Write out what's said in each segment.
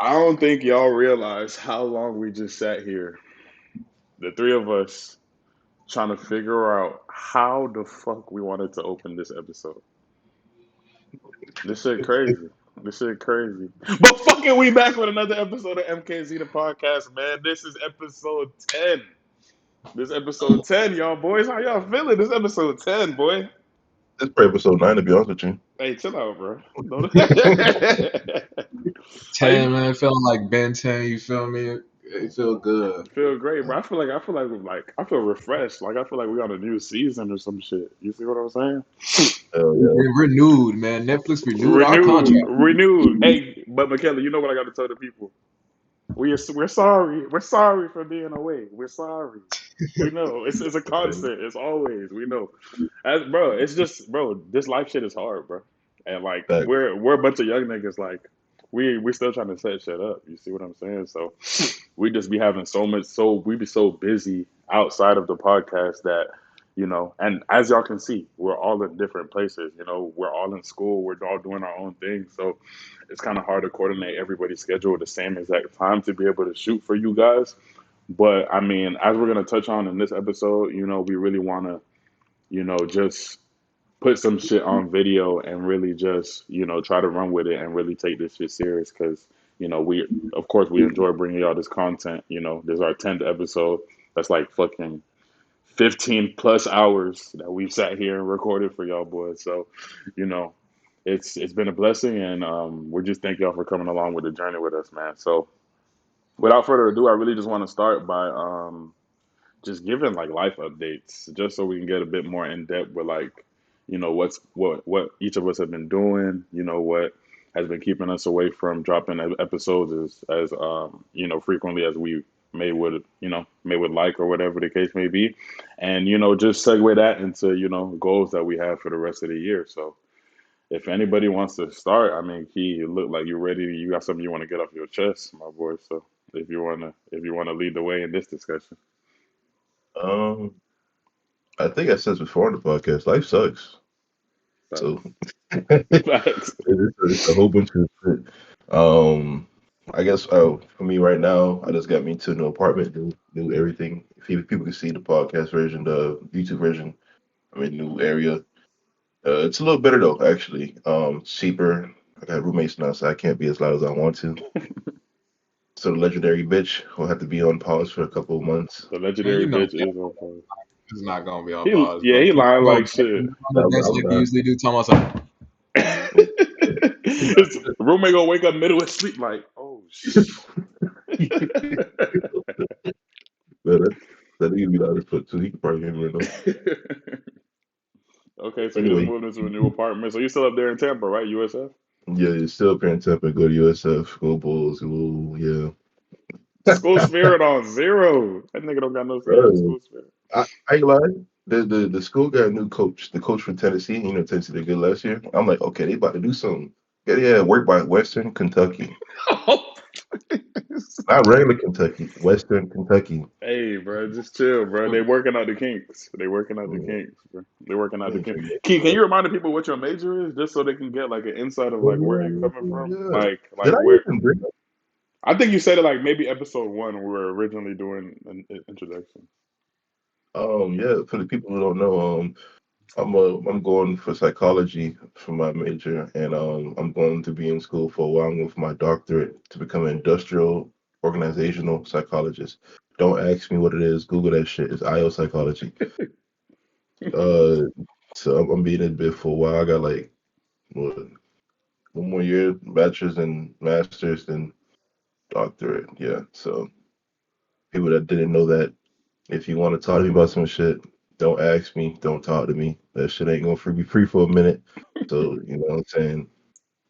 I don't think y'all realize how long we just sat here, the three of us, trying to figure out how the fuck we wanted to open this episode. This shit crazy. This shit crazy. But fucking we back with another episode of MKZ the podcast, man. This is episode 10. This episode 10, y'all boys. How y'all feeling? This episode 10, boy. This probably episode 9, to be honest with you. Hey, chill out, bro. How 10, you man, feeling like Ben 10, you feel me? It feel good. feel great, bro? I feel refreshed. Like I feel like we on a new season or some shit. You see what I'm saying? Hell We've yeah. been renewed, man. Netflix renewed our Renewed, contract. renewed. Hey, but Michaela, you know what I got to tell the people? We're sorry. We're sorry for being away. We're sorry. We know it's a constant. It's always we know. As bro, it's just bro. This life shit is hard, bro. And like Fact. we're a bunch of young niggas. Like we still trying to set shit up. You see what I'm saying? So we just be having so much. So we be so busy outside of the podcast that and as y'all can see, we're all in different places. We're all in school. We're all doing our own thing. So it's kind of hard to coordinate everybody's schedule at the same exact time to be able to shoot for you guys. But I mean, as we're gonna touch on in this episode, we really want to, just put some shit on video and really just, try to run with it and really take this shit serious because, we, of course, we enjoy bringing y'all this content. This is our 10th episode. That's like fucking 15 plus hours that we've sat here and recorded for y'all boys. So, you know, it's been a blessing, and we just thank y'all for coming along with the journey with us, man. So, without further ado, I really just want to start by just giving like life updates, just so we can get a bit more in depth with like, what each of us have been doing, what has been keeping us away from dropping episodes as frequently as we may would like, or whatever the case may be, and just segue that into goals that we have for the rest of the year. So if anybody wants to start, I mean, Key, you look like you're ready. You got something you want to get off your chest, my boy. So if you wanna lead the way in this discussion. Um, I think I said this before on the podcast. Life sucks. So Facts. it's, Facts. it's a whole bunch of shit. Um, I guess for me right now, I just got me to a new apartment, new everything. If people can see the podcast version, the YouTube version, I'm in a new area. It's a little better though, actually. It's cheaper. I got roommates now, so I can't be as loud as I want to. So the legendary bitch will have to be on pause for a couple of months. The Man, legendary you know, bitch is on fire. it's not gonna be on He, pause, yeah, bro. he People lying go like back shit. on the I'm, desk I'm like they not. usually do. Talking about some, His roommate gonna wake up middle of sleep like, oh shit. But that nigga be loud as fuck too. He can probably hear me right now. Okay, so you just Anyway, moved into a new apartment. So you're still up there in Tampa, right? USF? yeah, it's still parent up and go to USF, go Bulls, go yeah. School spirit on zero. That nigga don't got no Bro, school spirit. I ain't lying. The school got a new coach. The coach from Tennessee, Tennessee did good last year. I'm like, okay, they about to do something. Yeah, work by Western Kentucky. Not regular Kentucky, Western Kentucky. Hey, bro, just chill, bro. They working out the kinks. They working out the Yeah, kinks, bro. They working out the yeah, kinks. yeah. Key, can you remind the people what your major is, just so they can get like an insight of Oh like where you yeah, coming yeah, from, yeah. like Did I where? even bring up? I think you said it like maybe episode one when we were originally doing an introduction. Yeah, for the people who don't know, I'm going for psychology for my major, and I'm going to be in school for a while. I'm going for my doctorate to become an industrial organizational psychologist. Don't ask me what it is. Google that shit. It's IO psychology. Uh, so I'm being in bit for a while. I got like what, one more year, bachelor's and master's, then doctorate. Yeah. So people that didn't know that, if you want to talk to me about some shit, don't ask me. Don't talk to me. That shit ain't gonna be free for a minute. So you know what I'm saying.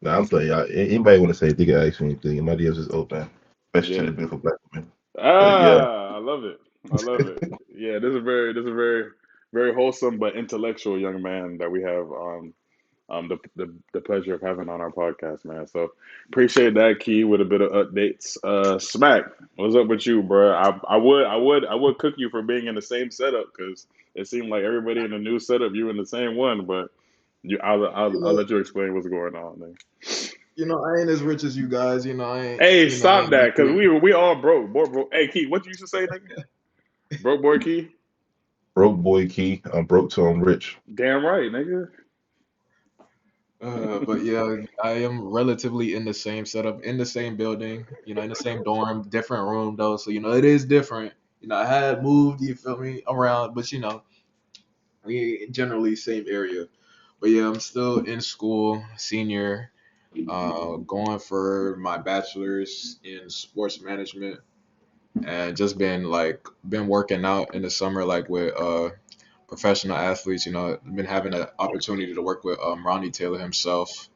Nah, I'm playing. Anybody want to say they can ask me anything? My DMs is open, especially to Yeah. the beautiful black women. But yeah, Ah, I love it. I love it. Yeah, this is a very, very wholesome but intellectual young man that we have the pleasure of having on our podcast, man. So appreciate that, Key, with a bit of updates. Smack, what's up with you, bro? I would cook you for being in the same setup because it seemed like everybody in the new setup, you in the same one, but I'll let you explain what's going on there. I ain't as rich as you guys. Hey, I stop ain't that, cause making we all broke, boy, bro. Hey, Key, what you used to say, nigga? Broke boy, Key. Broke boy Key. I'm broke till I'm rich. Damn right, nigga. But yeah, I am relatively in the same setup, in the same building, in the same dorm, different room though. So, it is different. I had moved, you feel me, around, but we generally same area. But yeah, I'm still in school, senior, going for my bachelor's in sports management, and just been working out in the summer, like with professional athletes. Been having an opportunity to work with Ronnie Taylor himself,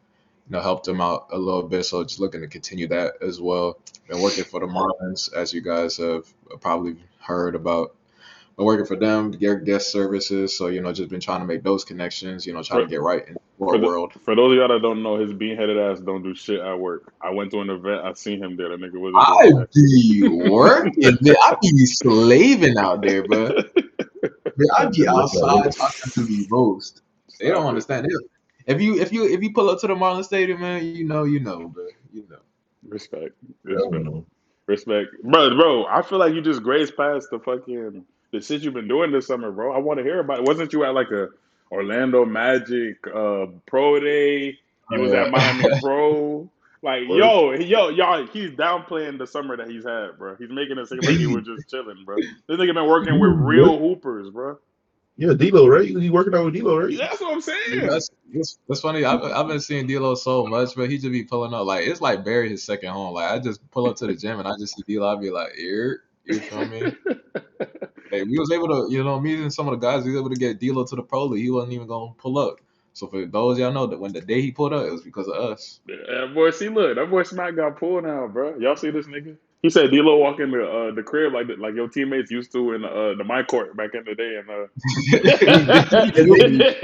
helped him out a little bit. So just looking to continue that as well. Been working for the Marlins, as you guys have probably heard about. Been working for them, their guest services. So, just been trying to make those connections, trying For to get right in the for sport the world. for those of y'all that don't know, his bean-headed ass don't do shit at work. I went to an event, I seen him there. That nigga wasn't doing I be working, man. I be slaving out there, bro. Man, I be Look at outside it. talking to the most. They don't Stop it. understand it. If you pull up to the Marlins Stadium, man, bro. Respect, Hell respect, no. respect, bro. I feel like you just grazed past the shit you've been doing this summer, bro. I want to hear about it. Wasn't you at like a Orlando Magic pro day? You was at Yeah. Miami Pro. Like, What? y'all, he's downplaying the summer that he's had, bro. He's making it seem like he was just chilling, bro. This nigga been working with What? real hoopers, bro. Yeah, D'Lo, right? You working out with D'Lo, right? That's what I'm Dude, saying. that's funny. I've been seeing D'Lo so much, but he just be pulling up like it's like Barry his second home. Like I just pull up to the gym and I just see D'Lo. I be like, here, you feel me? Hey, we was able to, me and some of the guys, we was able to get D'Lo to the pro league. He wasn't even gonna pull up. So for those y'all know that when the day he pulled up, it was because of us. That boy, see, look, that boy Smack got pulled now, bro. Y'all see this nigga? He said D'Lo walk in the crib like your teammates used to in the my court back in the day, and Yeah,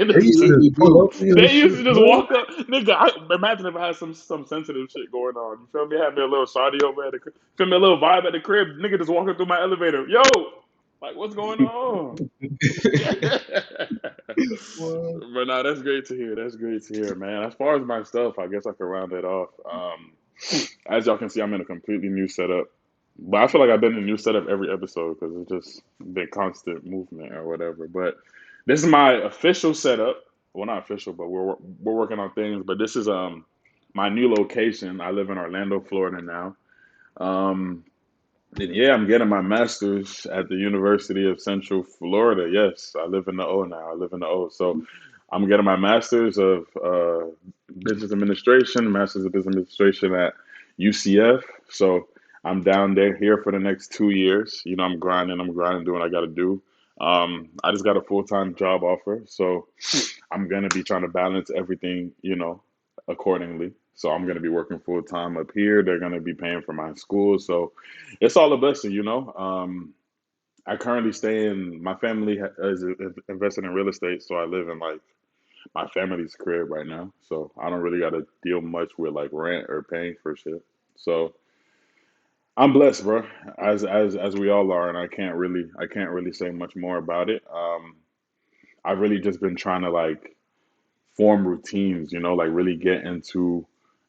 they used to just We pull do. up to you and they used shit, to just bro. walk up, nigga. Imagine if I had some sensitive shit going on. You feel me? Had me a little shoddy over at the crib. Feel me? A little vibe at the crib. Nigga just walking through my elevator. Yo, like what's going on? What? But nah, that's great to hear. That's great to hear, man. As far as my stuff, I guess I could round it off. As y'all can see, I'm in a completely new setup. But I feel like I've been in a new setup every episode because it's just been constant movement or whatever. But this is my official setup. Well, not official, but we're working on things. But this is my new location. I live in Orlando, Florida now. Um, and yeah, I'm getting my master's at the University of Central Florida. Yes, I live in the O now. I live in the O. So I'm getting my master's of business administration, master's of business administration at UCF. So I'm down there here for the next 2 years. I'm grinding, doing what I got to do. I just got a full-time job offer. So I'm going to be trying to balance everything, accordingly. So I'm going to be working full time up here. They're going to be paying for my school. So it's all a blessing. I currently stay in my family is invested in real estate. So I live in like my family's crib right now. So I don't really got to deal much with like rent or paying for shit. So I'm blessed, bro, as we all are. And I can't really say much more about it. I've really just been trying to like form routines, like really get into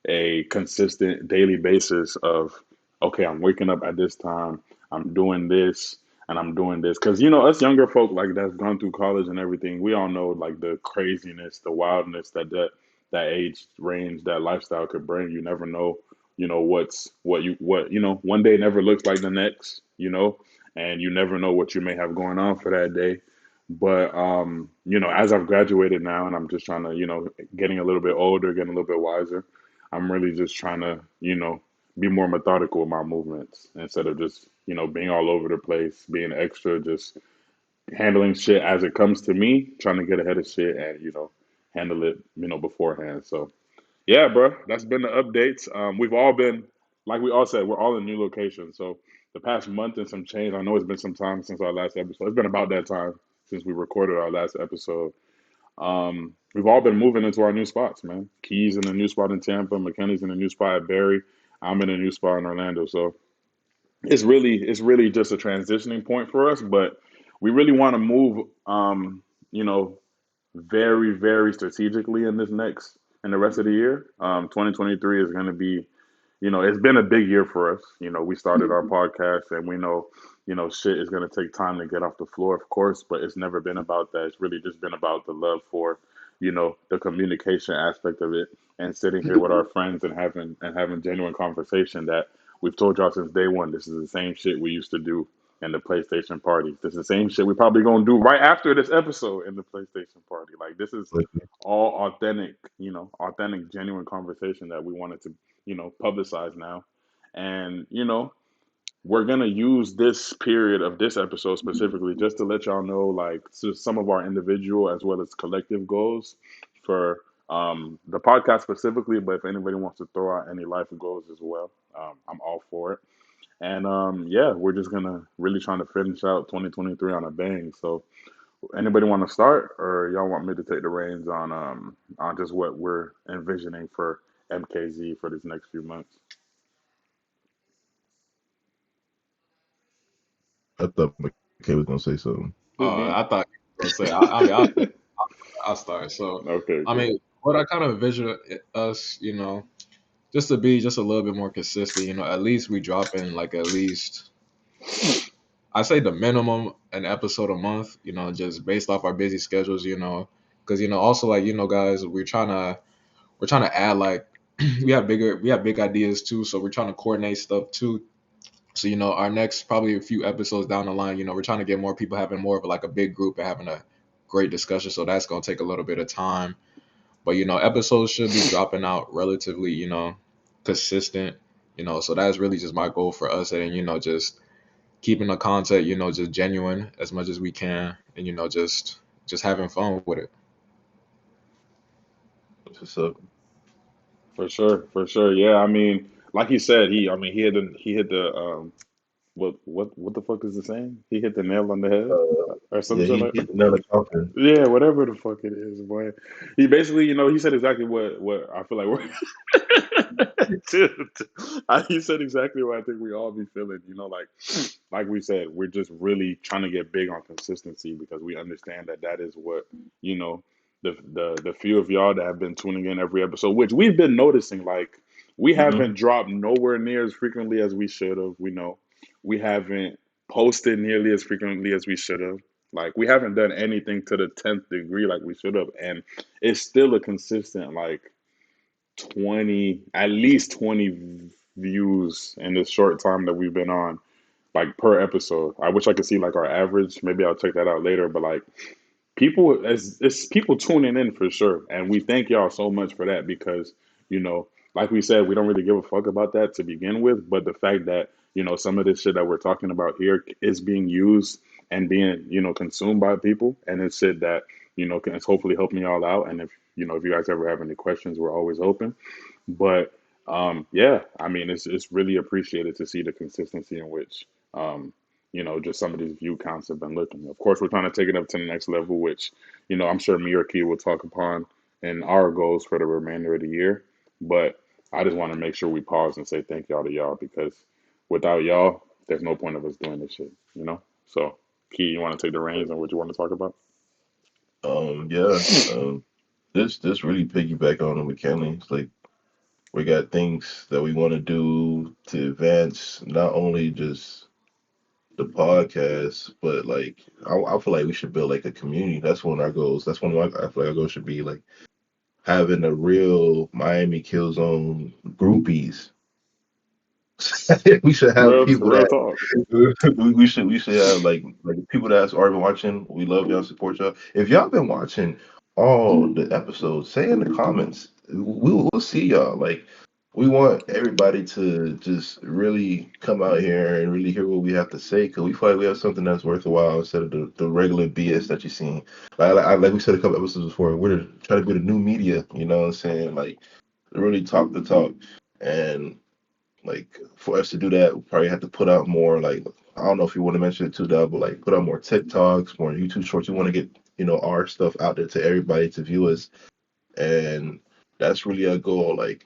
a consistent daily basis of, okay, I'm waking up at this time, I'm doing this, and I'm doing this. Because, us younger folk, like that's gone through college and everything, we all know like the craziness, the wildness that age range, that lifestyle could bring. You never know, one day never looks like the next, and you never know what you may have going on for that day. But as I've graduated now and I'm just trying to, getting a little bit older, getting a little bit wiser, I'm really just trying to, be more methodical with my movements instead of just, being all over the place, being extra, just handling shit as it comes to me, trying to get ahead of shit and, handle it, beforehand. So yeah, bro, that's been the updates. We've all been, like we all said, we're all in new locations. So the past month and some change, I know it's been some time since our last episode. It's been about that time since we recorded our last episode. We've all been moving into our new spots, man. Key's in a new spot in Tampa, McKenny's in a new spot at Barry. I'm in a new spot in Orlando. So it's really just a transitioning point for us, but we really want to move, you know, very, very strategically in the rest of the year. 2023 is going to be, it's been a big year for us. We started our podcast, and we know, shit is going to take time to get off the floor, of course, but it's never been about that. It's really just been about the love for, the communication aspect of it, and sitting here with our friends and having genuine conversation that we've told y'all since day one. This is the same shit we used to do in the PlayStation parties. This is the same shit we probably gonna do right after this episode in the PlayStation party. Like, this is Like, all authentic, authentic, genuine conversation that we wanted to, publicize now. And, we're going to use this period of this episode specifically just to let y'all know, like, some of our individual as well as collective goals for the podcast specifically. But if anybody wants to throw out any life goals as well, I'm all for it. And yeah, we're just going to really trying to finish out 2023 on a bang. So, anybody want to start, or y'all want me to take the reins on just what we're envisioning for MKZ for these next few months? I thought McKay was gonna say something. I thought you were gonna say. I mean, I'll start. So, Okay, I good. mean, what I kind of envision us, just to be just a little bit more consistent. At least we drop in like at least I say the minimum an episode a month. Just based off our busy schedules. Because also like guys, we're trying to add like we have big ideas too. So we're trying to coordinate stuff too. So our next probably a few episodes down the line, we're trying to get more people having more of like a big group and having a great discussion. So that's gonna take a little bit of time. But episodes should be dropping out relatively, consistent. So that's really just my goal for us, and just keeping the content, just genuine as much as we can, and just having fun with it. What's up? For sure, for sure. Yeah, I mean, like he said, he hit the what the fuck is the saying? He hit the nail on the head or some Yeah, shit he like. hit another coffin. Yeah, whatever the fuck it is, boy. He basically, he said exactly what I feel like we're. Dude, he said exactly what I think we all be feeling. Like we said, we're just really trying to get big on consistency because we understand that is what you know the few of y'all that have been tuning in every episode, which we've been noticing. Like, we Hmm. haven't dropped nowhere near as frequently as we should have. We know we haven't posted nearly as frequently as we should have. Like, we haven't done anything to the 10th degree like we should have, and it's still a consistent like 20, at least 20 views in the short time that we've been on, like, per episode. I wish I could see like our average. Maybe I'll check that out later. But like, people, it's people tuning in for sure, and we thank y'all so much for that because like we said, we don't really give a fuck about that to begin with, but the fact that some of this shit that we're talking about here is being used and being consumed by people, and it's shit that can hopefully helping y'all out. And if you guys ever have any questions, we're always open. But yeah, I mean, it's really appreciated to see the consistency in which just some of these view counts have been looking. Of course, we're trying to take it up to the next level, which I'm sure me or Key will talk upon in our goals for the remainder of the year. But I just want to make sure we pause and say thank y'all to y'all because without y'all, there's no point of us doing this shit. So, Key, you want to take the reins on what you want to talk about? Yeah. This really piggyback on the mechanics. Like, we got things that we want to do to advance not only just the podcast, but like I feel like we should build like a community. That's one of our goals. That's one of my I feel like our goals should be like having a real Miami KillZone groupies. We should have people Real that talk. we should have like people that's already been watching. We love y'all, support y'all. If y'all been watching all the episodes, say in the comments. We'll see y'all. Like, we want everybody to just really come out here and really hear what we have to say because we feel like we have something that's worth a while instead of the regular BS that you're seeing. Like we said a couple episodes before, we're trying to be the new media. You know what I'm saying? Like, really talk the talk. And like, for us to do that, we probably have to put out more. Like, I don't know if you want to mention it too, Dub, but like put out more TikToks, more YouTube shorts. We want to get our stuff out there to everybody to view us, and that's really our goal. Like,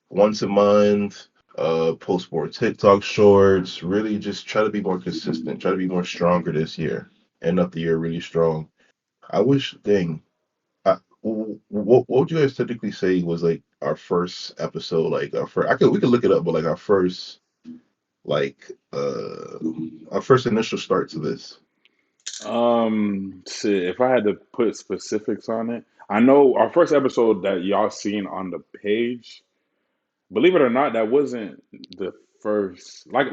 once a month, post more TikTok shorts. Really, just try to be more consistent. Try to be more stronger this year. End up the year really strong. I wish, dang. what would you guys typically say was like our first episode? Like our first, we could look it up, but like like our first initial start to this. Shit, if I had to put specifics on it, I know our first episode that y'all seen on the page, believe it or not, that wasn't the first. Like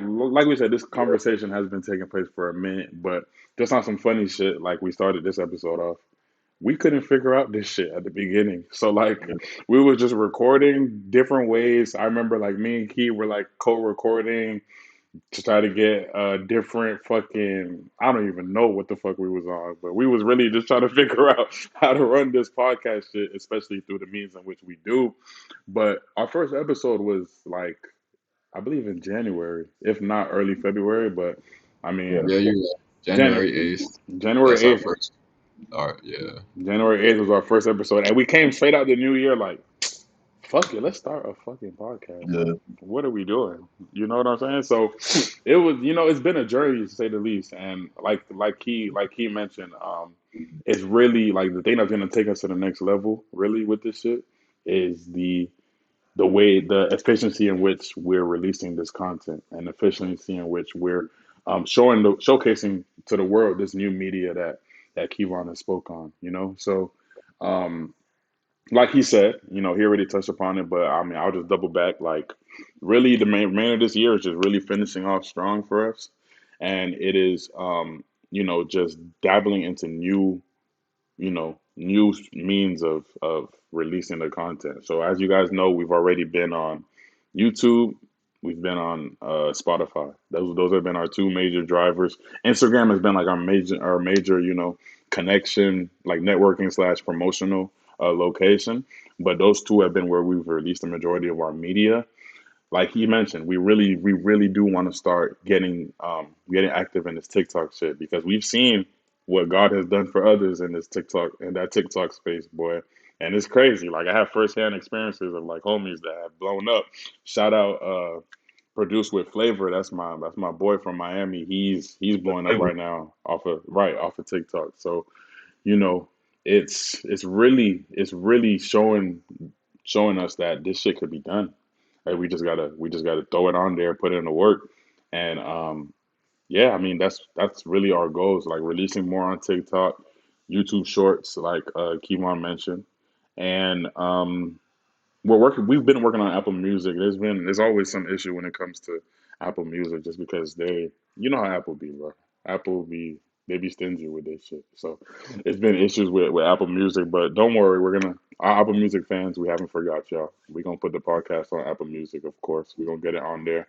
we said, this conversation has been taking place for a minute, but just on some funny shit, like we started this episode off. We couldn't figure out this shit at the beginning. So like we were just recording different ways. I remember like me and Key were like co-recording to try to get different fucking I don't even know what the fuck we was on, but we was really just trying to figure out how to run this podcast shit, especially through the means in which we do. But our first episode was like I believe in January, if not early February, but I Yeah. mean Yeah, you're right. Jan- January 8th. That's January our 8th. first. All right, yeah. January 8th was our first episode and we came straight out the new year like fuck it, let's start a fucking podcast. Like, Yeah. what are we doing? You know what I'm saying? So it was, it's been a journey to say the least. And like he mentioned, it's really like the thing that's gonna take us to the next level, really, with this shit, is the efficiency in which we're releasing this content and the efficiency in which we're showcasing to the world this new media that Kevon has spoke on. So. Um, like he said, he already touched upon it, but I mean, I'll just double back. Like, really, the main of this year is just really finishing off strong for us, and it is, just dabbling into new means of releasing the content. So as you guys know, we've already been on YouTube, we've been on Spotify. Those have been our two major drivers. Instagram has been like our major connection, like networking slash promotional location. But those two have been where we've released the majority of our media. Like he mentioned, we really do want to start getting active in this TikTok shit because we've seen what God has done for others in this TikTok in that TikTok space, boy. And it's crazy. Like I have firsthand experiences of like homies that have blown up. Shout out Produced with Flavor. That's my boy from Miami. He's blowing up right now off of TikTok. So, you know, it's really showing us that this shit could be done. Like we just gotta throw it on there, put it in the work, and yeah, I mean that's really our goals. Like releasing more on TikTok, YouTube Shorts, like Kevon mentioned, and we're working. We've been working on Apple Music. There's always some issue when it comes to Apple Music, just because how Apple be, bro. Apple be they be stingy with this shit. So it's been issues with Apple Music, but don't worry, our Apple Music fans, we haven't forgot y'all. We're gonna put the podcast on Apple Music, of course. We're gonna get it on there.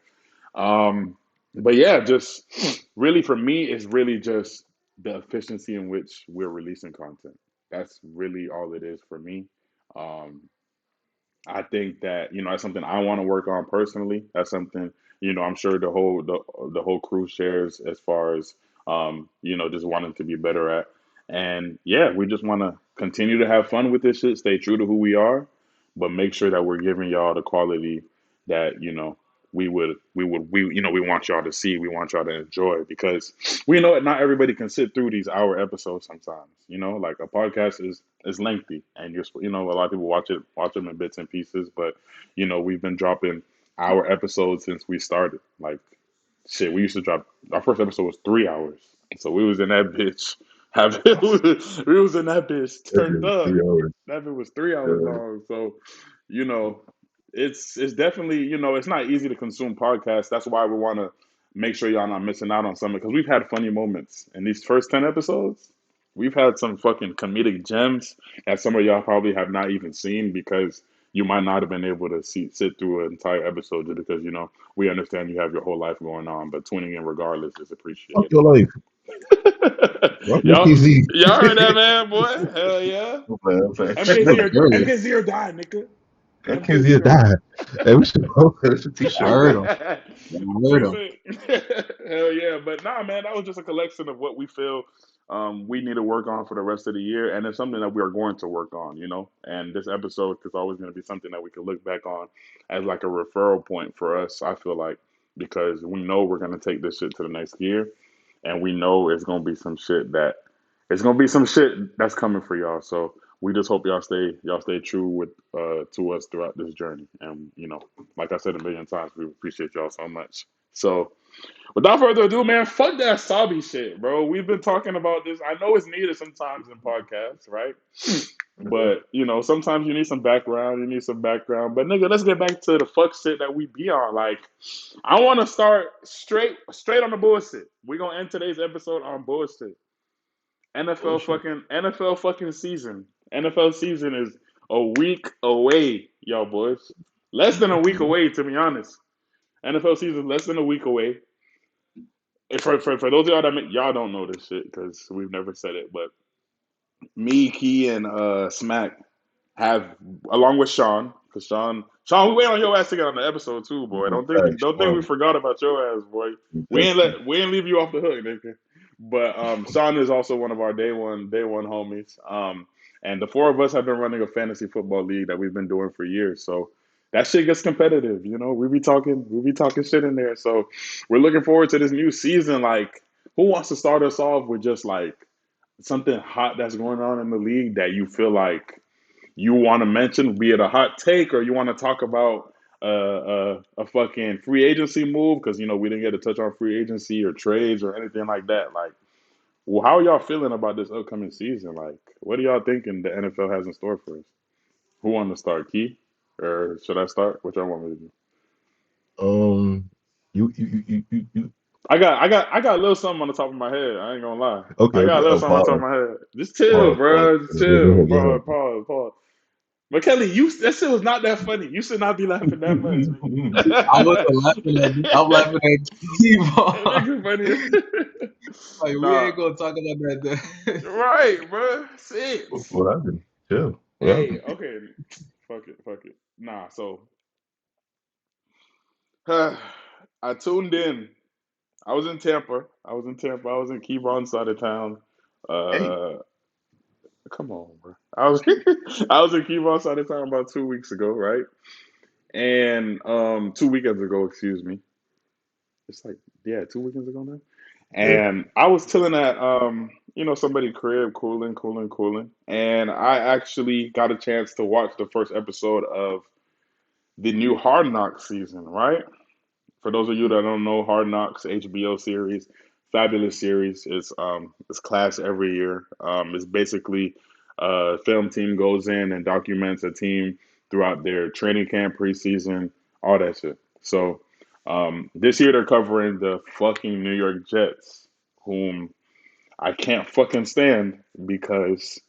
Um, but yeah, just really for me, it's really just the efficiency in which we're releasing content. That's really all it is for me. Um, I think that that's something I want to work on personally. That's something I'm sure the whole crew shares as far as just wanting to be better at. And yeah, we just want to continue to have fun with this shit, stay true to who we are, but make sure that we're giving y'all the quality that we want y'all to see, we want y'all to enjoy because we know that not everybody can sit through these hour episodes sometimes. Like a podcast is lengthy and a lot of people watch them in bits and pieces, but we've been dropping hour episodes since we started. Like shit, we used to drop our first episode was 3 hours. So we was in that bitch we was in that bitch Every turned up. 3 hours. That bitch was 3 hours Uh, long. So, you know, it's definitely, it's not easy to consume podcasts. That's why we want to make sure y'all not missing out on something because we've had funny moments in these first 10 episodes. We've had some fucking comedic gems that some of y'all probably have not even seen because you might not have been able to sit through an entire episode just because, we understand you have your whole life going on, but tuning in regardless is fuck appreciated. your life. Fuck y'all, MKZ. y'all heard that man, boy? Hell yeah. I'm playing, I'm playing. MKZ Look, or heard him. MKZ or die, nigga. MKZ MKZ or died. Hey, we should it's a I t-shirt. heard him. die. I heard him. Listen, hell yeah. But nah, man, that was just a collection of what we feel we need to work on for the rest of the year, and it's something that we are going to work on. And this episode is always going to be something that we can look back on as like a referral point for us. I feel like because we know we're going to take this shit to the next year, and we know it's going to be some shit that's coming for y'all. So we just hope y'all stay true with to us throughout this journey. And like I said a million times, we appreciate y'all so much. So without further ado, man, fuck that Sabi shit, bro. We've been talking about this. I know it's needed sometimes in podcasts, right? But sometimes you need some background. You need some background. But nigga, let's get back to the fuck shit that we be on. Like, I want to start straight on the bullshit. We gonna end today's episode on bullshit. Bullshit. NFL fucking season. NFL season is a week away, y'all boys. Less than a week away, to be honest. NFL season less than a week away. For those of y'all y'all don't know this shit because we've never said it, but me, Key, and Smack have, along with Sean, because Sean, we wait on your ass to get on the episode too, boy. Facts, Don't think we forgot about your ass, boy. exactly. We ain't leave you off the hook, nigga. But Sean is also one of our day one homies. And the four of us have been running a fantasy football league that we've been doing for years. So that shit gets competitive, we be talking shit in there. So we're looking forward to this new season. Like, who wants to start us off with just like something hot that's going on in the league that you feel like you want to mention, be it a hot take or you want to talk about a fucking free agency move because we didn't get to touch on free agency or trades or anything like that. Like, well, how are y'all feeling about this upcoming season? Like, what do y'all thinking the NFL has in store for us? Who want to start, Key, or should I start? Which I want me to do? Um, you. I got a little something on the top of my head. I ain't gonna lie. Okay, I got okay. a little Oh, something on the top of pause, my head. Just chill, pause. bro. Just Yeah, go chill. ahead, go Pause. ahead. Pause. Pause. But Kelly, that shit was not that funny. You should not be laughing that much, I wasn't man. laughing at you. I'm laughing at That Kevon. nigga funny. Like, we Nah, ain't gonna talk about that. right, bro. Shit. What happened? Chill. What Hey, happened? okay. Fuck it. Nah, so I tuned in. I was in Tampa. I was in Keyvon's side of town. Hey, Uh, Come on, bro. I was I was in Keyvon's side of town about 2 weeks ago, right? And 2 weekends ago, excuse me. It's like, yeah, 2 weekends ago now. yeah. And I was chilling at somebody's crib, cooling, and I actually got a chance to watch the first episode of the new Hard Knocks season, right? For those of you that don't know, Hard Knocks HBO series, fabulous series. It's class every year. It's basically a film team goes in and documents a team throughout their training camp, preseason, all that shit. So this year they're covering the fucking New York Jets, whom I can't fucking stand because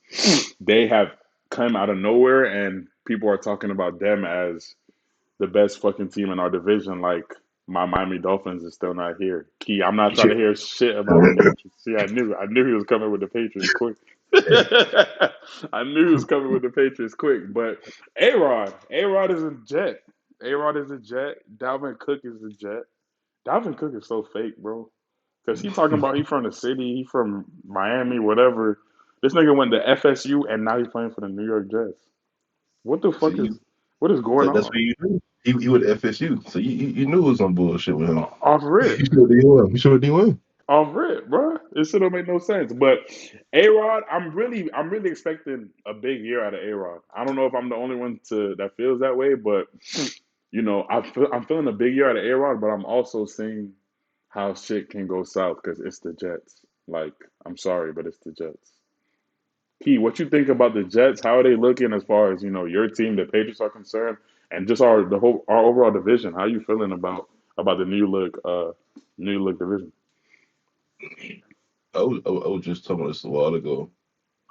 they have come out of nowhere and people are talking about them as the best fucking team in our division. Like, my Miami Dolphins is still not here. Key, I'm not trying to hear shit about the Patriots. See, I knew he was coming with the Patriots quick. Hey, I knew he was coming with the Patriots quick. But A-Rod is a Jet. A-Rod is a Jet. Dalvin Cook is a Jet. Dalvin Cook is so fake, bro. Because he talking about he from the city, he from Miami, whatever. This nigga went to FSU and now he's playing for the New York Jets. What the fuck see, is what is going that's on? what you knew. He would FSU, so you knew it was some bullshit with him. Off You rip. should have D1. You should have D1. Off rip, bro. It still don't make no sense. But A-Rod, I'm really expecting a big year out of A-Rod. I don't know if I'm the only one that feels that way, but I'm feeling a big year out of A-Rod, but I'm also seeing how shit can go south because it's the Jets. Like, I'm sorry, but it's the Jets. Key, what you think about the Jets? How are they looking as far as your team, the Patriots are concerned, and just our overall division? How you feeling about the new look division? I was just talking about this a while ago.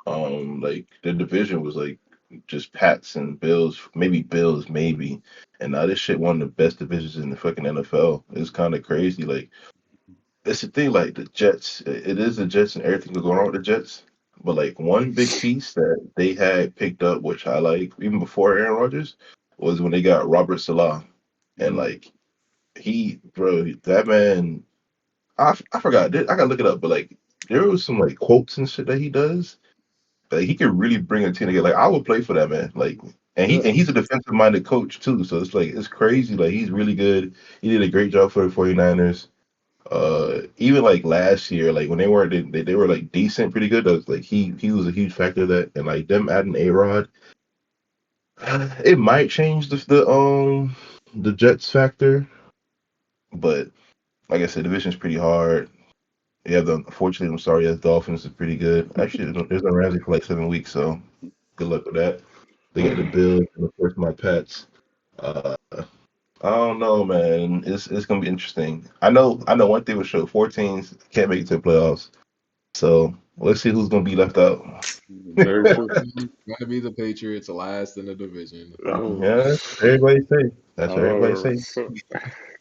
Like the division was like just Pats and Bills, maybe Bills, maybe. And now this shit one of the best divisions in the fucking NFL. It's kind of crazy. Like it's the thing, like the Jets. It is the Jets and everything that's going on with the Jets. But like one big piece that they had picked up, which I like even before Aaron Rodgers, was when they got Robert Salah. And Mm, like bro, that man, I forgot. I gotta look it up. But like there was some like quotes and shit that he does. Like he could really bring a team together. Like I would play for that man. Like yeah. he's a defensive minded coach too. So it's like it's crazy. Like he's really good. He did a great job for the 49ers. Even like last year, like when they were they were like decent, pretty good. That was like he was a huge factor of that, and like them adding A Rod, it might change the Jets factor, but like I said, division's pretty hard. Yeah, unfortunately, I'm sorry, the Dolphins is pretty good. Actually, there's no Ramsey for like 7 weeks, so good luck with that. They got the Bills and of course my Pets. Uh, I don't know, man. It's gonna be interesting. I know one thing for sure. 14s can't make it to the playoffs. So let's see who's gonna be left out. Very true. Gonna be the Patriots last in the division. Oh, Yeah, that's what everybody say. That's what everybody oh, say. so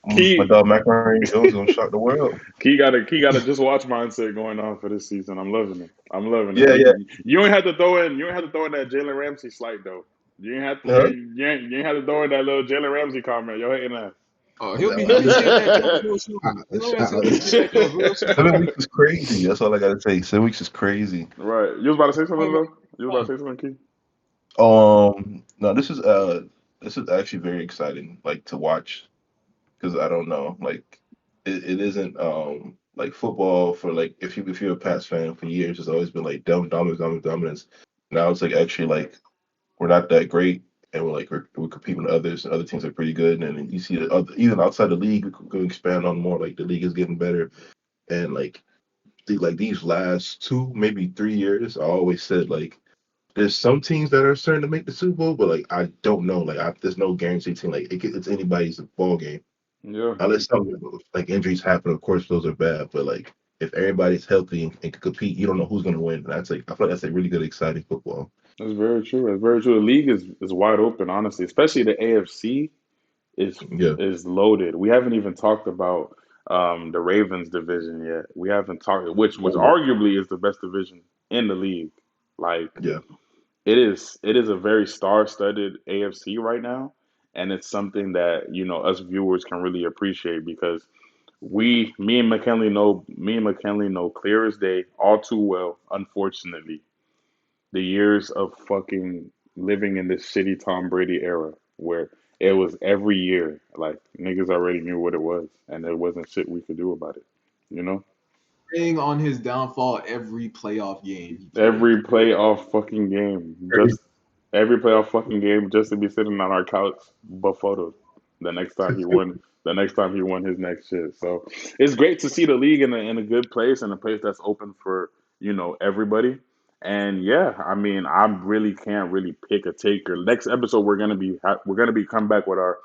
My Key, dog Macaroni Jones gonna shock the world. Key got a just watch mindset going on for this season. I'm loving it. I'm loving it. Yeah, yeah. You ain't have to throw in. You ain't have to throw in that Jalen Ramsey slight though. You ain't have to. Huh? You ain't have to throw in that little Jalen Ramsey comment. Yo, hating ass. Oh, he'll be seeing that jump I, real soon. Your ass I, he'll be seeing that jump real soon. 7 weeks is crazy. That's all I gotta say. 7 weeks is crazy. Right. You was about to say Oh, something man, though. You was about to say something, Key. No, this is actually very exciting, like to watch, because I don't know, like it isn't like football for like if you're a Pats fan for years, it's always been like dominance, dominance, dominance. Now it's like actually like we're not that great, and we're competing with others, and other teams are pretty good, and then you see the other, even outside the league, we could expand on more. Like the league is getting better, and like these last 2, maybe 3 years, I always said like there's some teams that are starting to make the Super Bowl, but like I don't know. There's no guarantee team. Like it's anybody's ball game Yeah. unless something like injuries happen. Of course, those are bad. But like if everybody's healthy and can compete, you don't know who's gonna win. That's like I feel like that's like really good, exciting football. That's very true. That's very true. The league is wide open, honestly. Especially the AFC is Yeah. is loaded. We haven't even talked about the Ravens division yet. We haven't talked, which Oh, arguably is the best division in the league. Like yeah. it is a very star-studded AFC right now, and it's something that us viewers can really appreciate because me and McKinley know clear as day, all too well. Unfortunately, the years of fucking living in this shitty Tom Brady era where it was every year like niggas already knew what it was and there wasn't shit we could do about it. You know, preying on his downfall every playoff game he played. every playoff fucking game, Crazy. just every playoff fucking game, just to be sitting on our couch, but photos. The next time he won, the next time he won his next shit. So it's great to see the league in a good place and a place that's open for everybody. And yeah, I mean, I really can't really pick a taker. Next episode, we're gonna be come back with our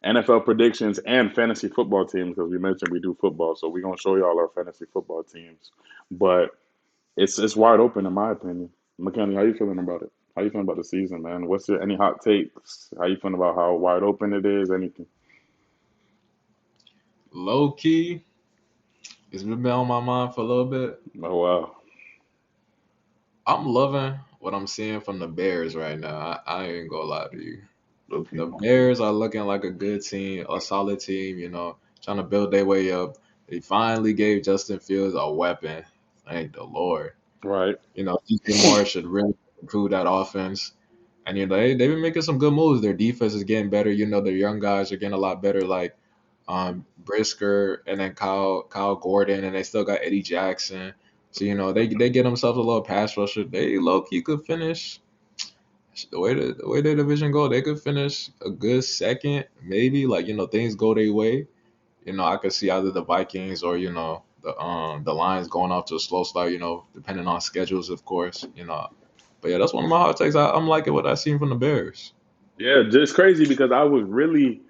NFL predictions and fantasy football teams because we mentioned we do football, so we're gonna show y'all our fantasy football teams. But it's wide open in my opinion. McKenny, how you feeling about it? How you feeling about the season, man? What's your any hot takes? How you feeling about how wide open it is? Anything? Low key, it's been on my mind for a little bit. Oh wow. I'm loving what I'm seeing from the Bears right now. I ain't gonna lie to you. Okay. The Bears are looking like a good team, a solid team, trying to build their way up. They finally gave Justin Fields a weapon. Thank the Lord. Right. DJ Moore should really improve that offense. And they've been making some good moves. Their defense is getting better. Their young guys are getting a lot better, like Brisker and then Kyle Gordon, and they still got Eddie Jackson. So they get themselves a little pass rusher. They low key could finish the way their division go. They could finish a good second, maybe. Like things go their way. I could see either the Vikings or the Lions going off to a slow start. Depending on schedules, of course. But yeah, that's one of my hot takes. I'm liking what I seen from the Bears. Yeah, just crazy because I was really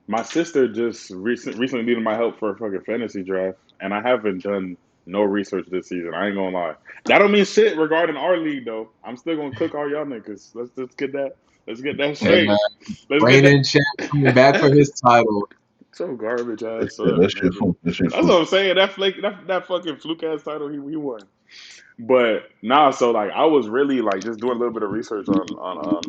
my sister just recently needed my help for a fucking fantasy draft, and I haven't done no research this season. I ain't gonna lie. That don't mean shit regarding our league though. I'm still gonna cook all y'all niggas. Let's just get that. Let's get that Hey man, straight. Let's get that. reigning champ coming back for his title. So garbage ass up, That's your nigga. fluke. That's your That's what fluke. I'm saying. That fucking fluke ass title he won. But nah, so like I was really like just doing a little bit of research on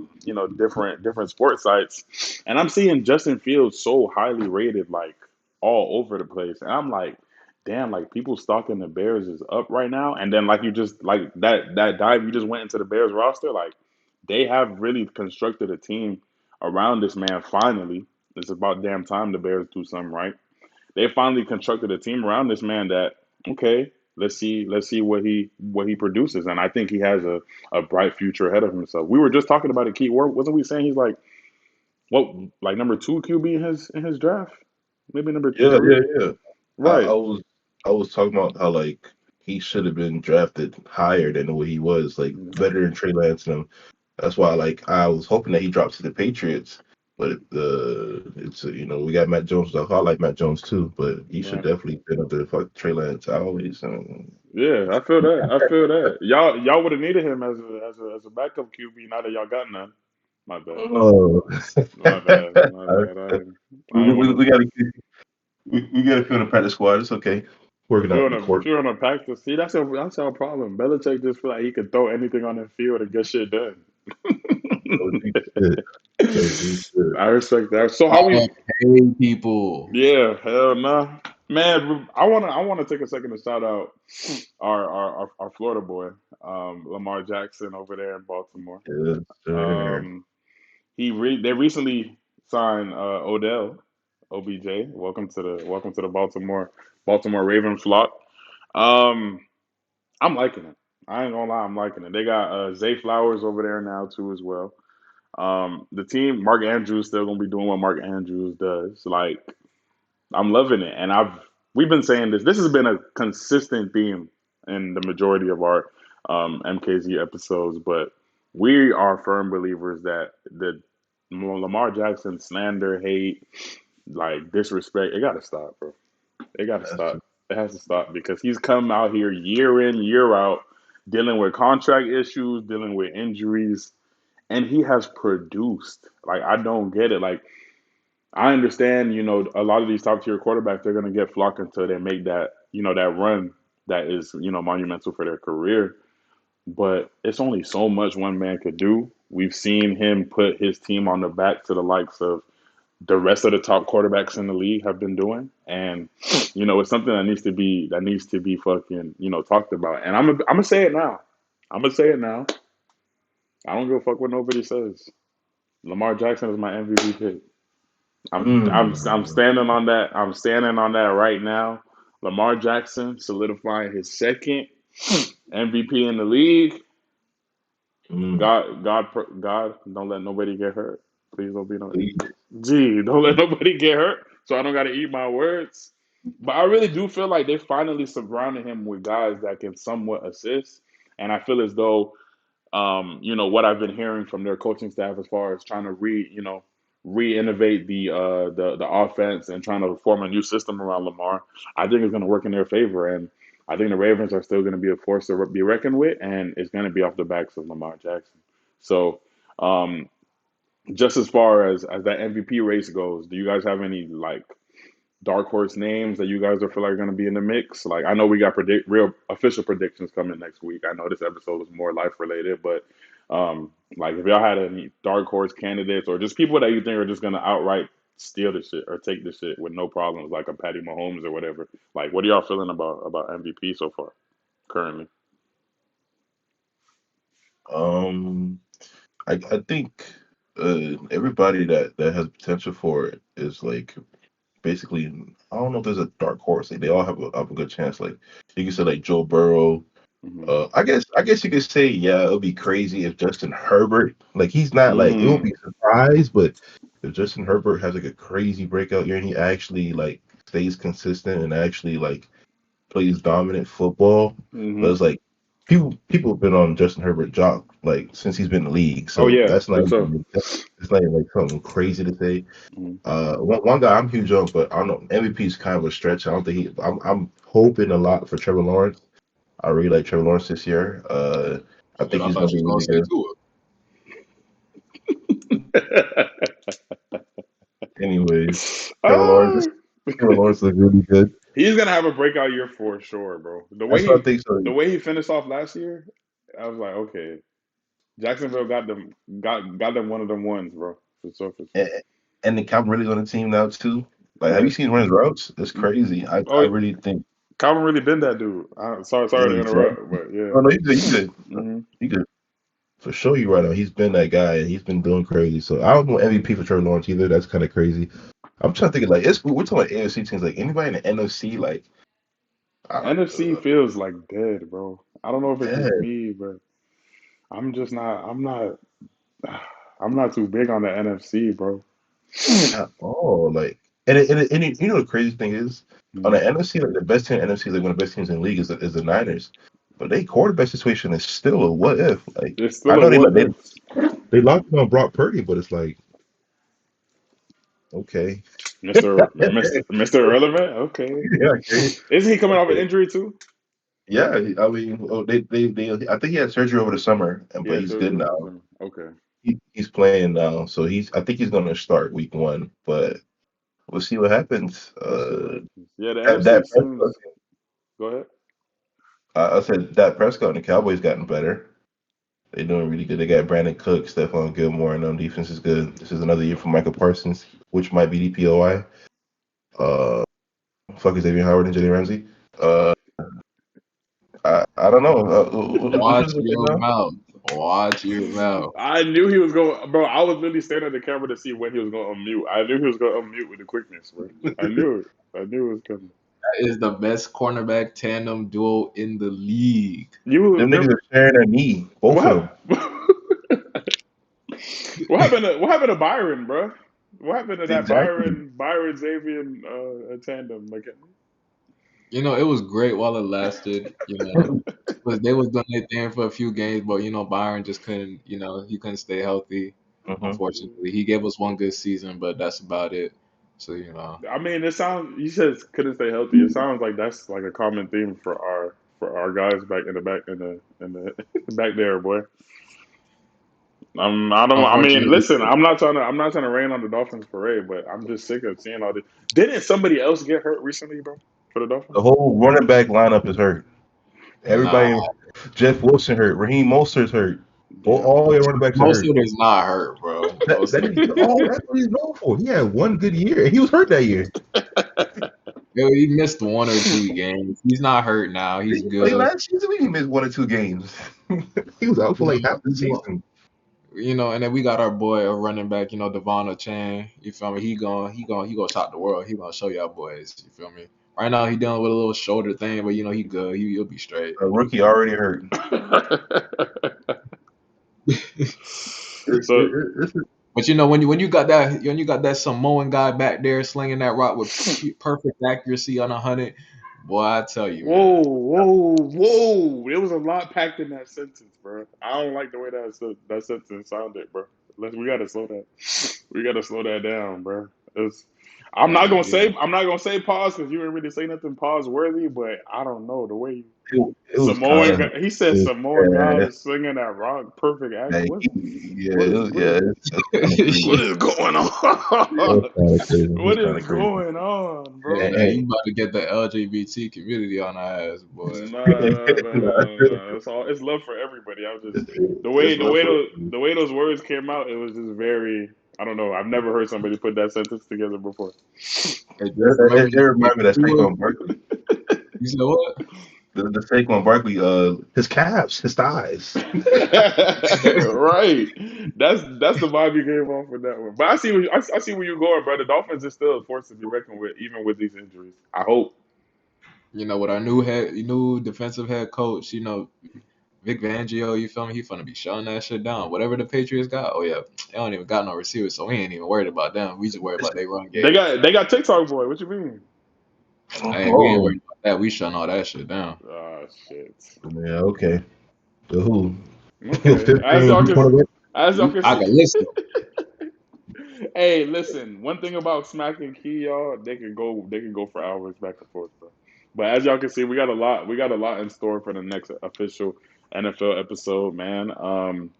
different sports sites, and I'm seeing Justin Fields so highly rated like all over the place, and I'm like, damn, like people stalking the Bears is up right now, and then like you just like that dive you just went into the Bears roster, like they have really constructed a team around this man. Finally, it's about damn time the Bears do something right. they finally constructed a team around this man that okay, let's see what he produces, and I think he has a bright future ahead of himself. We were just talking about it, Keith. Wasn't we saying he's like what like number two QB in his draft, maybe number Yeah, three, yeah, yeah. I right? was I was talking about how like he should have been drafted higher than what he was, like better than Trey Lance and him. That's why like I was hoping that he drops to the Patriots, but it's we got Matt Jones. I like Matt Jones too, but he should Right. definitely been up there for Trey Lance always. Yeah, I feel that. I feel that. Y'all would have needed him as a backup QB. Now that y'all got none. My bad. Oh, My bad. My bad. I ain't want to. we gotta we gotta feel the practice squad. It's okay. Working If you're out on in a court. if you're on a practice, see that's our problem. Belichick just feel like he could throw anything on the field and get shit done. Oh, G shit. Oh, G shit. I respect that. So how Gotta we? pay people. Yeah, hell nah, man. I wanna take a second to shout out our Florida boy, Lamar Jackson over there in Baltimore. Yes, sir. Um, they recently signed Odell, OBJ. Welcome to the Baltimore Ravens flock. Um, I'm liking it. I ain't gonna lie, I'm liking it. They got Zay Flowers over there now too as well. The team, Mark Andrews still gonna be doing what Mark Andrews does. Like I'm loving it, and we've been saying this. This has been a consistent theme in the majority of our MKZ episodes, but we are firm believers that the Lamar Jackson slander, hate, like disrespect, it got to stop, bro. It got to Has to. stop. It has to stop because he's come out here year in, year out, dealing with contract issues, dealing with injuries, and he has produced. Like I don't get it. Like I understand, a lot of these top tier quarterbacks, they're going to get flocked until they make that run that is, monumental for their career. But it's only so much one man could do. We've seen him put his team on the back to the likes of the rest of the top quarterbacks in the league have been doing. And, it's something that needs to be fucking, talked about. And I'm gonna say it now. I'm gonna say it now. I don't give a fuck what nobody says. Lamar Jackson is my MVP pick. I'm Mm, standing on that. I'm standing on that right now. Lamar Jackson solidifying his second MVP in the league. mm, God, don't let nobody get hurt. Please don't be no. please. Gee, don't let nobody get hurt. So I don't got to eat my words. But I really do feel like they finally surrounded him with guys that can somewhat assist, and I feel as though what I've been hearing from their coaching staff as far as trying to re-innovate the offense and trying to form a new system around Lamar. I think it's going to work in their favor, and I think the Ravens are still going to be a force to be reckoned with, and it's going to be off the backs of Lamar Jackson. So, um, just as far as that MVP race goes, do you guys have any like dark horse names that you guys are feel like are going to be in the mix? Like I know we got real official predictions coming next week. I know this episode is more life related, but like if y'all had any dark horse candidates or just people that you think are just going to outright steal the shit or take the shit with no problems, like a Patty Mahomes or whatever. Like what are y'all feeling about MVP so far currently? Um, I think everybody that has potential for it is like basically. I don't know if there's a dark horse. Like, they all have a good chance. Like you can say like Joe Burrow. Hmm. I guess you could say yeah, it'll be crazy if Justin Herbert, like he's not like it won't Mm. be a surprise, but if Justin Herbert has like a crazy breakout year and he actually like stays consistent and actually like plays dominant football, but Hmm. it's like people have been on Justin Herbert job like since he's been in the league, Oh so yeah, that's not for sure. even it's not even like something crazy to say. Hmm. One guy I'm huge on, but I don't know MVP is kind of a stretch. I don't think he. I'm hoping a lot for Trevor Lawrence. I really like Trevor Lawrence this year. I Shit, think I he's thought gonna you be was really gonna say good. Tua. Anyways, Trevor Lawrence, Ah. Trevor Lawrence looks really good. He's gonna have a breakout year for sure, bro. The way That's what I he think. So, the way he finished off last year, I was like, okay, Jacksonville got them one of them ones, bro. For sure, for sure. and, and the Calvin really on the team now too. Like, have you Right. seen his routes? It's Hmm. crazy. I Oh, really think. Calvin really been that dude. Sorry to Exactly. interrupt, but yeah. Oh no, you good. You good. Hmm. You good. For sure, you right on. He's been that guy, and he's been doing crazy. So I don't know MVP for Trevor Lawrence either. That's kind of crazy. I'm trying to think of like we're talking about AFC teams. Like anybody in the NFC, like uh, NFC feels like dead, bro. I don't know if it's just dead me, but I'm just not. I'm not. I'm not too big on the NFC, bro. at all. Like, you know the crazy thing is on Mm. the NFC, like the best team in the NFC, like one of the best teams in the league is the Niners. But their quarterback situation is still a what if. Like It's I still a know what if. they locked on Brock Purdy, but it's like okay, Mr. Irrelevant. Okay. yeah, okay. Isn't he coming off an injury too? Yeah, I mean, I think he had surgery over the summer, He but had he's surgery good over the now. summer. Okay. He's playing now, so I think he's going to start week 1, but we'll see what happens. We'll see what happens. Yeah, the NFC That Prescott, seems. Go ahead. I said that Prescott and the Cowboys gotten better. They're doing really good. They got Brandon Cook, Stephon Gilmore, and defense is good. This is another year for Michael Parsons, which might be DPOI. Uh, fuck is Xavier Howard and Jalen Ramsey. Uh, I don't know. Which Watch one's the your now? mouth. Watch your mouth. I knew he was going, bro. I was literally staring at the camera to see when he was going to unmute. I knew he was going to unmute with the quickness, bro. I knew it. I knew it was coming. That is the best cornerback tandem duo in the league. You Them niggas them are sharing a knee, both of them. what? What happened to Byron, bro? What happened to that Exactly. Byron Xavier tandem? Like, It was great while it lasted. Was they was doing their thing for a few games, but Byron just couldn't. He couldn't stay healthy. Hmm. Unfortunately, he gave us one good season, but that's about it. So. I mean, it sounds. You said couldn't stay healthy. It sounds like that's like a common theme for our guys back in the back in the back there, boy. I don't. I mean, Unfortunately, listen. I'm not trying to rain on the Dolphins parade, but I'm just sick of seeing all this. Didn't somebody else get hurt recently, bro, for the Dolphins? The whole running back lineup is hurt. nah, Everybody, Jeff Wilson hurt. Raheem Mostert's hurt. Damn. All your running backs are most hurt. of it is not hurt, bro. Most of it. That's what he's known for. He had one good year, and he was hurt that year. He missed 1 or 2 games. He's not hurt now. He's Like good. last season, he missed 1 or 2 games. He was out for like half the season. And then we got our boy, a running back, Devon Chan. You feel me? He gonna top the world. He gonna show y'all boys. You feel me? Right now he dealing with a little shoulder thing, but he good. He'll be straight. A rookie already hurt. So But when you got that Samoan guy back there slinging that rock with perfect accuracy on 100, boy, I tell you, whoa, man. whoa, whoa! There was a lot packed in that sentence, bro. I don't like the way that sentence sounded, bro. We gotta slow that. We gotta slow that down, bro. It's, I'm not Yeah, gonna say I'm not gonna say pause because you didn't really say nothing pause worthy, but I don't know the way It was Samoan kind of. guy. He said Samoan guy Yeah, was swinging that rock perfect action. like, What yeah, what is what is that's kind of what crazy. is going That's on? kind of crazy. He's What kind is of crazy. going on, Hey, bro? hey, And, you about to get the LGBT community on our ass, boy. No, no, no, no, no. It's all. It's love for everybody. I'm just the way it's the love way for those the way those words came out. It was just very. I don't know. I've never heard somebody put that sentence together before. Hey, just remember it reminded me of that you Saquon Barkley. said what? The Saquon Barkley, his calves, his thighs. Right. That's the vibe you gave off with that one. But I see where you're going, bro. The Dolphins is still a force to be reckoned with, even with these injuries. I hope. With our new defensive head coach, Vic Fangio, you feel me? He finna be shutting that shit down. Whatever the Patriots got, oh yeah, they don't even got no receivers, so we ain't even worried about them. We just worried about their run They game. got they got TikTok boy. What you mean? Hey, we ain't Oh, worried about that. We shutting all that shit down. Ah, shit. yeah, okay. The who? Okay. 15, who's one of it? As y'all can I see. can listen. Hey, listen. One thing about Smack and Key, y'all, they can go for hours back and forth, bro. But as y'all can see, we got a lot in store for the next official NFL episode, man.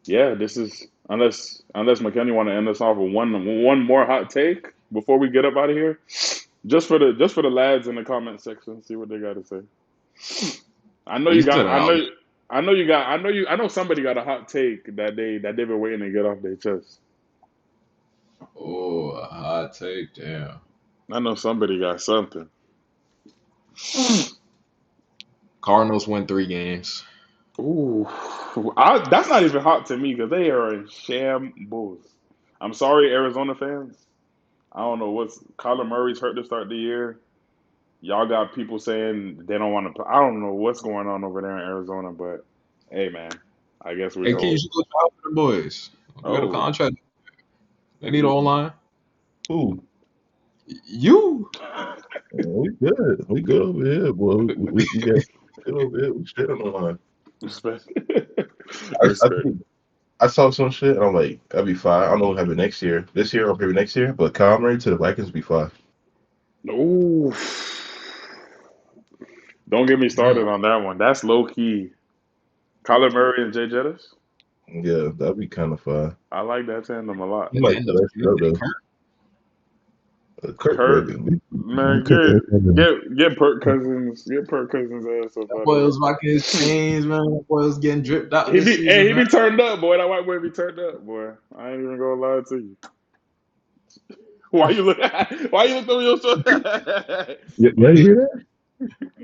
Yeah, this is unless McKenny want to end us off with one more hot take before we get up out of here. Just for the lads in the comment section, see what they got to say. I know You you said got. it out. I know somebody got a hot take that they've been waiting to get off their chest. Oh, a hot take, damn. I know somebody got something. Cardinals win 3 games. Ooh, that's not even hot to me because they are in shambles. I'm sorry, Arizona fans. I don't know what's Kyler Murray's hurt to start the year. Y'all got people saying they don't want to play. I don't know what's going on over there in Arizona, but hey, man, I guess we Hey, Key, you go. should go try for the boys. We got a Oh, contract. They need you, online. Ooh, You. we good. We good over here, boy. We got good over here. We straight on the line. respect, I respect. think I saw some shit and I'm like, that'd be fine. I don't know what happened next year. This year or maybe next year, but Kyle Murray to the Vikings be fine. Ooh, don't get me started Mm. on that one. That's low key. Kyler Murray and Jay Jettis. Yeah, that'd be kind of fine. I like that tandem a lot. You And might then put the that shit up though. Kirk. Kirk Kurt, Bergen. We man, Kirk Bergen. get Perk Cousins ass up That out of boy here. was rocking his chains, man. That boy was getting dripped out He this be hey, season, he man. be turned up, boy. That white boy be turned up, boy. I ain't even gonna lie to you. Why you look? Why you look over your shoulder? Yeah, you hear that?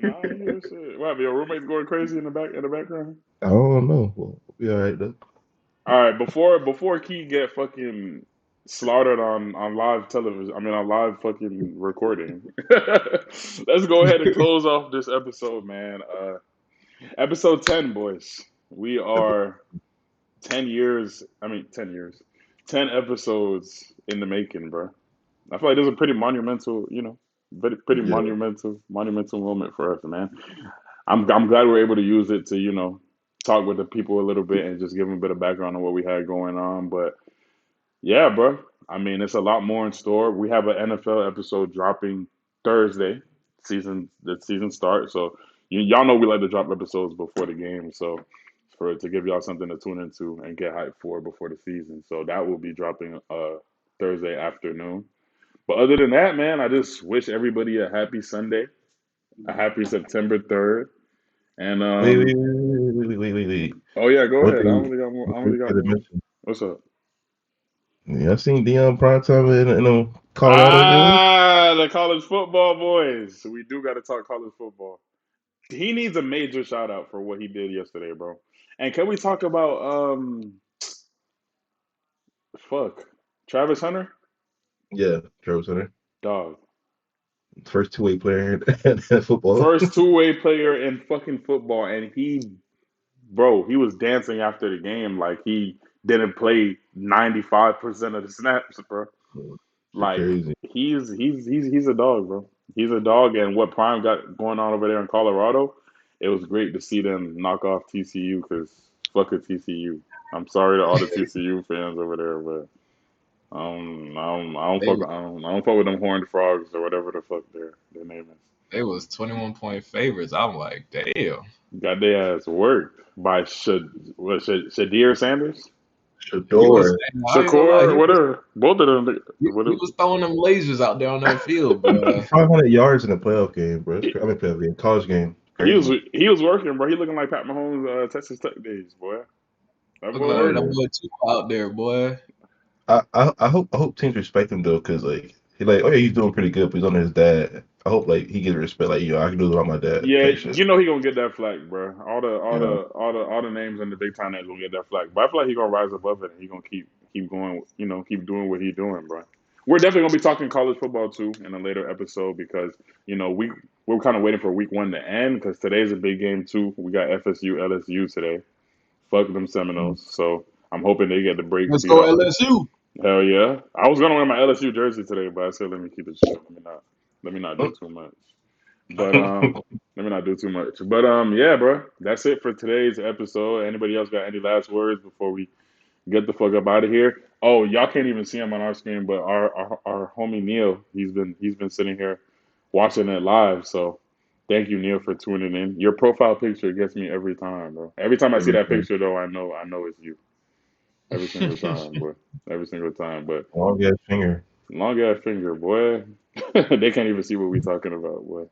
Nah, I ain't hear shit. What? Your roommate's going crazy in the background. I don't know. Well, we all right though. All right, before Key get fucking slaughtered on live television, I mean on live fucking recording. Let's go ahead and close off this episode, man. Episode 10, boys. We are 10 years. I mean 10 years, 10 episodes in the making, bro. I feel like this is a pretty monumental, pretty Yeah. monumental moment for us, man. I'm glad we're able to use it to, talk with the people a little bit and just give them a bit of background on what we had going on. But yeah, bro. I mean, it's a lot more in store. We have an NFL episode dropping Thursday. The season starts. So y'all know we like to drop episodes before the game. So for to give y'all something to tune into and get hyped for before the season. So that will be dropping Thursday afternoon. But other than that, man, I just wish everybody a happy Sunday, a happy September 3rd. And Wait, wait, wait, wait, wait, wait, wait, wait. oh yeah, go One ahead. I thing, only got more. one I thing only I got gotta more. mention. What's up? Yeah, I seen Deion Primetime in a Colorado game. Ah, the college football boys. We do got to talk college football. He needs a major shout out for what he did yesterday, bro. And can we talk about fuck, Travis Hunter, Yeah, Trevor Center. dog, First two-way player in football. first two-way player in fucking football, and he was dancing after the game like he didn't play 95% of the snaps, bro. Shit Like crazy. he's a dog, bro. He's a dog, and what Prime got going on over there in Colorado, it was great to see them knock off TCU because fuck a TCU. I'm sorry to all the TCU fans over there, but They I don't fuck with them horned frogs or whatever the fuck their name is. they was 21-point favorites. I'm like, damn. Got their ass worked by Shadir Sanders, He was Shador. I ain't gonna lie, Shakur, whatever. Both of them, he whatever. was throwing them lasers out there on that field, bro. 500 yards in a playoff game, bro. I mean, playoff game, college game. He was Crazy. he was working, bro. He looking like Pat Mahomes, Texas Tech days, boy. That Looking boy like that Yeah. working. boy too out there, boy. I hope teams respect him though, cause like he like, oh yeah, he's doing pretty good, but he's under his dad. I hope like he gets respect, like I can do it without my dad Yeah, type shit. he gonna get that flag, bro. You know, All the names in the big time names gonna get that flag. But I feel like he gonna rise above it and he gonna keep going. Keep doing what he doing, bro. We're definitely gonna be talking college football too in a later episode because we're kind of waiting for week one to end because today's a big game too. We got FSU LSU today. Fuck them Seminoles. So I'm hoping they get the brakes Let's beat go off. LSU. Hell yeah! I was gonna wear my LSU jersey today, but I said let me keep it short. Let me not do too much. But let me not do too much. But yeah, bro, that's it for today's episode. Anybody else got any last words before we get the fuck up out of here? Oh, y'all can't even see him on our screen, but our homie Neil, he's been sitting here watching it live. So thank you, Neil, for tuning in. Your profile picture gets me every time, bro. Every time I see that everything. picture, though, I know it's you. Every single time, boy. Every single time. But Long ass finger. long ass finger, boy. They can't even see what we talking about, boy.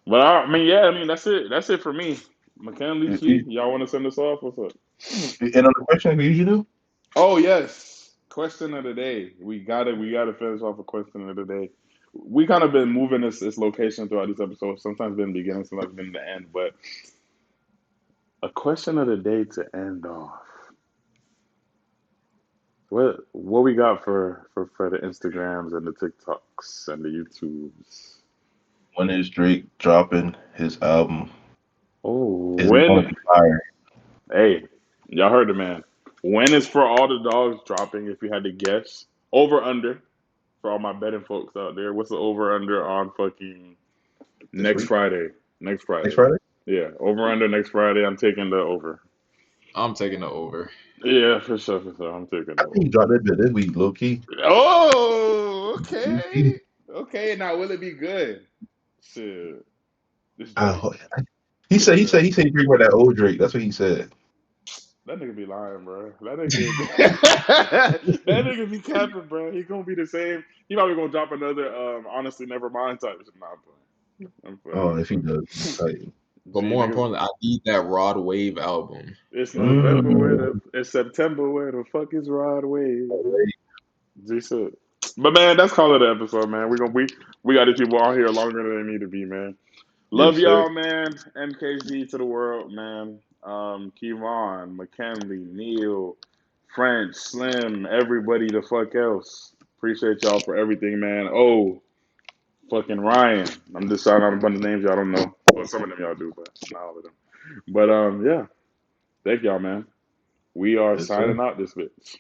But I mean, that's it. That's it for me. McKinley Key, y'all want to send us off? What's up? And on the question we usually do. Oh yes, question of the day. We gotta finish off a question of the day. We kind of been moving this location throughout these episodes. Sometimes been the beginning, sometimes been the end. But a question of the day to end off. What we got for the Instagrams and the TikToks and the YouTubes? When is Drake dropping his album? Oh, Is it going to when? be fire? Hey, y'all heard the man. When is For All the Dogs dropping? If you had to guess, over under for all my betting folks out there. What's the over under on fucking This next week? Friday? Next Next Friday. Friday? Yeah, over under next Friday. I'm taking the over. I'm taking the over. Yeah, for sure, for sure. I'm taking I the think he over. dropped that bit this week, low key. Oh, Low key. okay. Okay, now will it be good? Shit. This I, Drake. ho- he said he bring back that old Drake. That's what he said. That nigga be lying, bro. That nigga, that nigga be capping, bro. He gonna be the same. He probably gonna drop another. Honestly, never mind type shit. Nah, I'm playing. I'm playing. Oh, I'm if he playing. does, I'm tight. But G more niggas. importantly, I need that Rod Wave album. It's November. Where Mm. the? It's September. Where the fuck is Rod Wave? G shit. But man, that's call it an episode, man. We got these people on here longer than they need to be, man. Love Yes, sir. y'all, man. MKZ to the world, man. Kevon, McKinley, Neil, French, Slim, everybody the fuck else. Appreciate y'all for everything, man. Oh, fucking Ryan. I'm just shouting out a bunch of names y'all don't know. Well, some of them y'all do, but not all of them. But yeah. Thank y'all, man. We are Yes, sir. signing out this bitch.